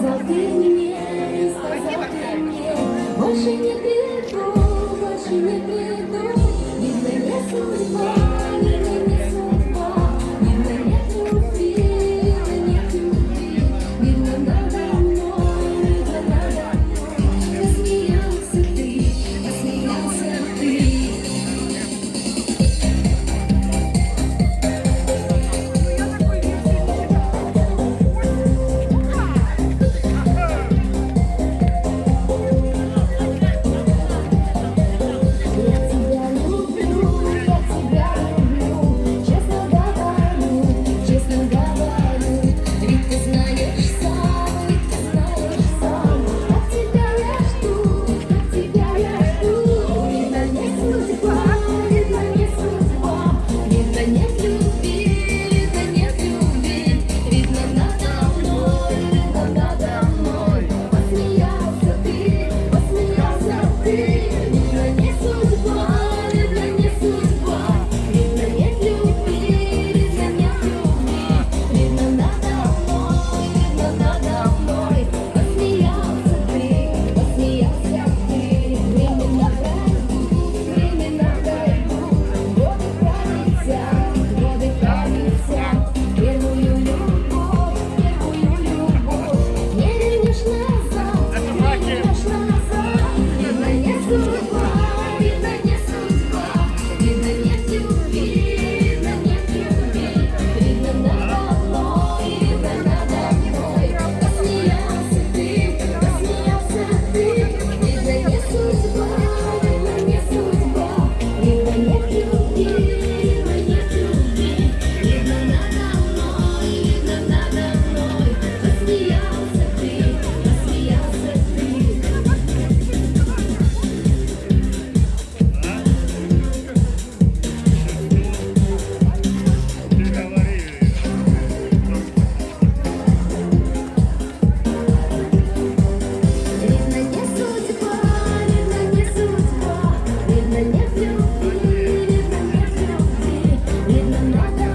сказал ты мне, больше не приду, больше не приду. Видно, не судьба, видно, не судьба, видно, нет любви, видно, нет любви, видно, надо мной, видно, надо мной. Посмеялся ты, посмеялся ты. Видно, нет любви, видно, нет любви, видно, надо